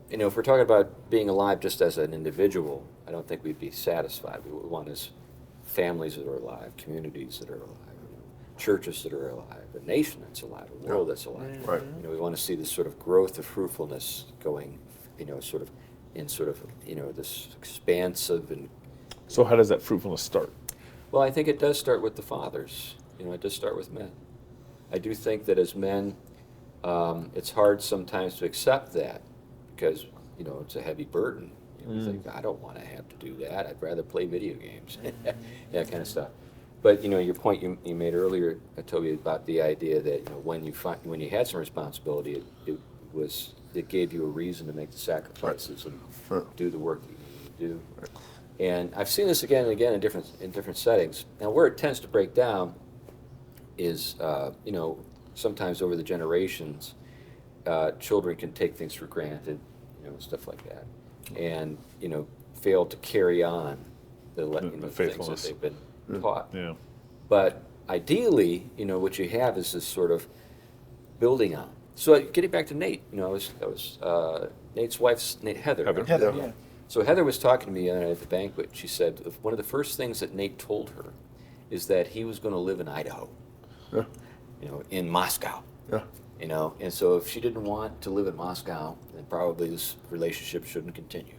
you know, if we're talking about being alive just as an individual, I don't think we'd be satisfied. What we want is families that are alive, communities that are alive, you know, churches that are alive, a nation that's alive, a world that's alive. Right. You know, we want to see this sort of growth of fruitfulness going, you know, sort of in sort of, you know, this expansive and. So how does that fruitfulness start? Well, I think it does start with the fathers. You know, it does start with men. I do think that as men, it's hard sometimes to accept that because, you know, it's a heavy burden. You think, I don't want to have to do that. I'd rather play video games, that kind of stuff. But, you know, your point you made earlier, Toby, about the idea that, you know, when you had some responsibility, it gave you a reason to make the sacrifices and do the work that you need to do. Right. And I've seen this again and again in different settings. Now, where it tends to break down is, you know, sometimes over the generations, children can take things for granted, you know, stuff like that, and, you know, fail to carry on the things that faithfulness they've been taught. Yeah. But ideally, you know, what you have is this sort of building on. So getting back to Nate, you know, that was Nate's wife's Heather. Heather. Right? Heather, Yeah. yeah. So Heather was talking to me the other night at the banquet. She said one of the first things that Nate told her is that he was going to live in Idaho, Yeah. you know, in Moscow. Yeah. You know, and so if she didn't want to live in Moscow, then probably this relationship shouldn't continue.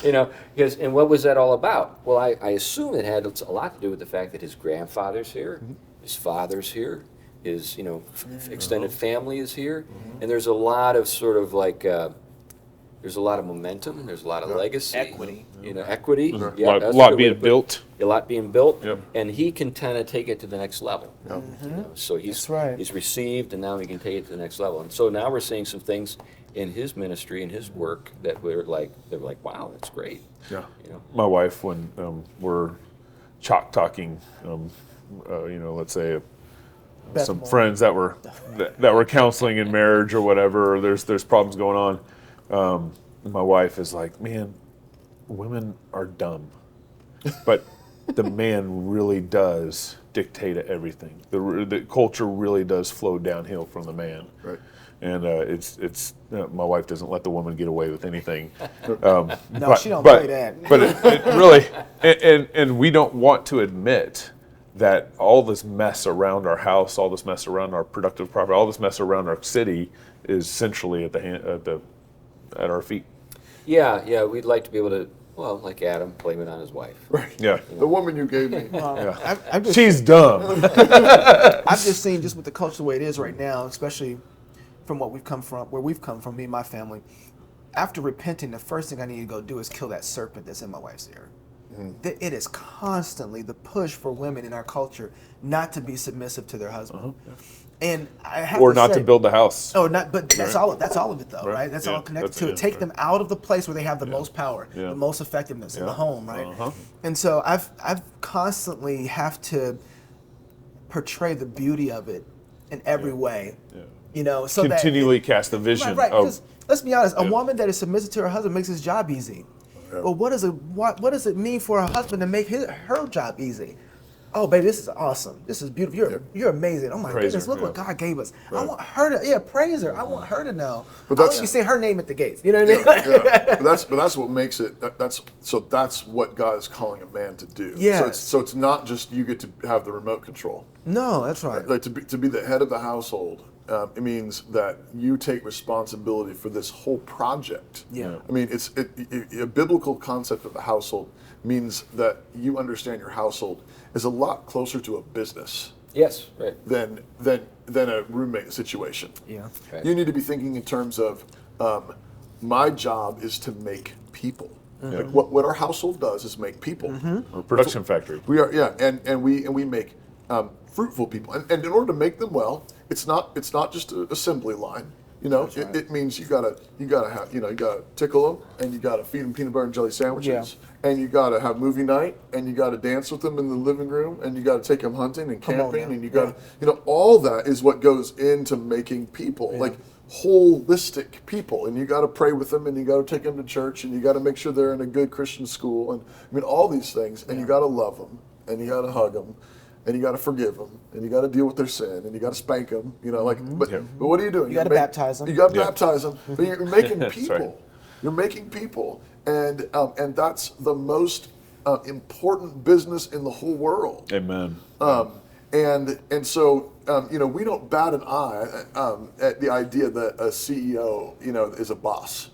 You know, because, and what was that all about? Well, I assume it had a lot to do with the fact that his grandfather's here, his father's here, his, you know, extended family is here, and there's a lot of sort of like, there's a lot of momentum, there's a lot of legacy. Equity. You know, equity. Yeah, lot that's a lot good way being to put it. built. A lot being built, Yep. and he can kind of take it to the next level. Yeah. You know, so That's right. he's received, and now he can take it to the next level. And so now we're seeing some things in his ministry and his work that they're like, wow, that's great. Yeah. You know, My wife, when we're chalk talking, you know, let's say some Beth friends that were counseling in marriage or whatever, or there's problems going on. My wife is like, man, women are dumb, but the man really does dictate everything. The culture really does flow downhill from the man. Right. And it's my wife doesn't let the woman get away with anything. No, she don't play that. But it really, and we don't want to admit that all this mess around our house, all this mess around our productive property, all this mess around our city is essentially at our feet. yeah, we'd like to be able to, well, like Adam, blame it on his wife. Right. Yeah. The woman you gave me. I've just, She's dumb. I've just seen just with the culture the way it is right now, especially from where we've come from, me and my family. After repenting, the first thing I need to go do is kill that serpent that's in my wife's ear. It is constantly the push for women in our culture not to be submissive to their husband, and I have Or to not say, to build the house. Oh, not, but that's Right. all. That's all of it, though, Right. right? That's Yeah, all connected that's to it, it. Take right. them out of the place where they have the most power, Yeah. the most effectiveness in the Yeah. home, right? Uh-huh. And so I've constantly have to portray the beauty of it in every way. Yeah. You know, so Continually cast the vision Right, right. of. Because let's be honest, a woman that is submissive to her husband makes his job easy. But what does it mean for a husband to make her job easy? Oh, baby, this is awesome. This is beautiful. You're amazing. Oh my Praise goodness, her, look what yeah. God gave us. I want her to praise her. I want her to know. But I that's- want you to say her name at the gates. You know what I mean? Yeah. But that's what makes it. That's what God is calling a man to do. Yes. So it's not just you get to have the remote control. No, that's right. Like to be the head of the household. It means that you take responsibility for this whole project. Yeah. I mean, a biblical concept of the household means that you understand your household is a lot closer to a business Yes, right. than a roommate situation. Yeah. Right. You need to be thinking in terms of my job is to make people. Like what our household does is make people. Mm-hmm. Or production factory. We are, yeah, and we make fruitful people, and in order to make them well, it's not just an assembly line. You know, it means you gotta have, you gotta tickle them, and you gotta feed them peanut butter and jelly sandwiches, and you gotta have movie night, and you gotta dance with them in the living room, and you gotta take them hunting and camping, and you gotta, all that is what goes into making people, like holistic people, and you gotta pray with them, and you gotta take them to church, and you gotta make sure they're in a good Christian school, and I mean all these things, and you gotta love them, and you gotta hug them. And you got to forgive them, and you got to deal with their sin, and you got to spank them. But what are you doing? You gotta baptize them. You got to baptize them. But you're making people. right. You're making people, and that's the most important business in the whole world. Amen. And so we don't bat an eye at the idea that a CEO is a boss.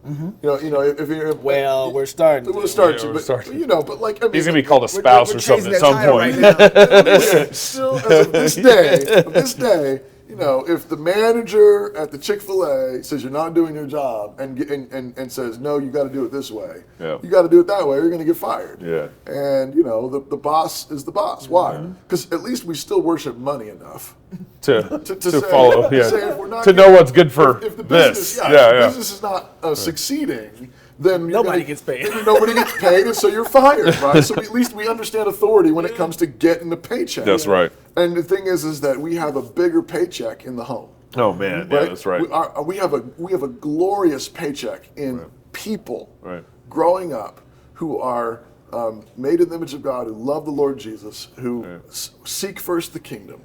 If you're Well, we're starting. We'll start Yeah, to, we're but starting. But like I mean, He's gonna be called a spouse we're or something changing at that some title point. right now. still as of this day, if the manager at the Chick-fil-A says you're not doing your job and says no, you got to do it this way. Yeah. You got to do it that way, or you're going to get fired. Yeah. And the boss is the boss. Why? Because at least we still worship money enough to say, follow, to yeah. say if we're not To know what's good for if the this. business, if the business is not succeeding, then Nobody gets paid. Nobody gets paid, and so you're fired, right? So at least we understand authority when it comes to getting the paycheck. That's right. And the thing is that we have a bigger paycheck in the home. Oh man, yeah, that's right. We have a glorious paycheck in people Right. growing up who are made in the image of God, who love the Lord Jesus, who seek first the kingdom.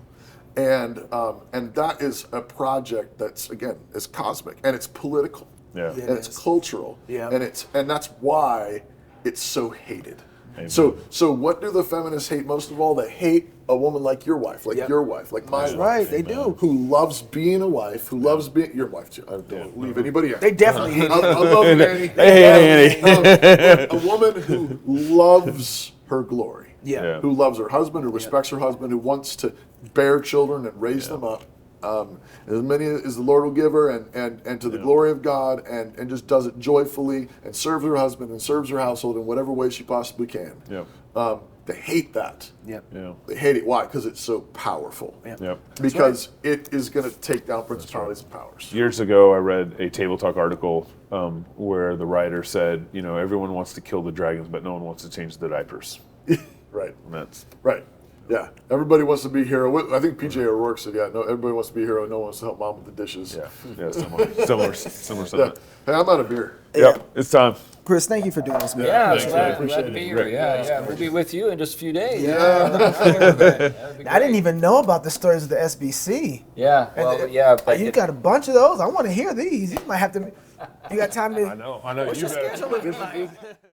And that is a project that's, again, is cosmic, and it's political. Yeah. And it's cultural. Yeah. And that's why it's so hated. Amen. So what do the feminists hate most of all? They hate a woman like your wife, like your wife, like my wife. Right, they do. Who loves being a wife, who loves being your wife too. I don't leave anybody out. They definitely hate I it. love Annie. Hey, Annie. A woman who loves her glory. Yeah. Who loves her husband, who respects her husband, who wants to bear children and raise them up. As many as the Lord will give her, and to the glory of God, and just does it joyfully, and serves her husband and serves her household in whatever way she possibly can. Yep. They hate that. Yep. Yeah. They hate it. Why? Because it's so powerful. Yep. Because it is going to take down principalities and powers. Years ago, I read a Table Talk article where the writer said, everyone wants to kill the dragons, but no one wants to change the diapers. Right. And that's Right. Yeah. Everybody wants to be a hero. I think PJ O'Rourke said, no, everybody wants to be a hero. No one wants to help mom with the dishes. similar Yeah. sentiment. Hey, I'm out of beer. Yep. It's time. Chris, thank you for doing this, man. Yeah, Thanks, glad man. to be here. Yeah. We'll be with you in just a few days. I didn't even know about the stories of the SBC. Yeah, well, but You got a bunch of those. I want to hear these. You might have to. You got time to? I know. What's You your better. schedule looking like?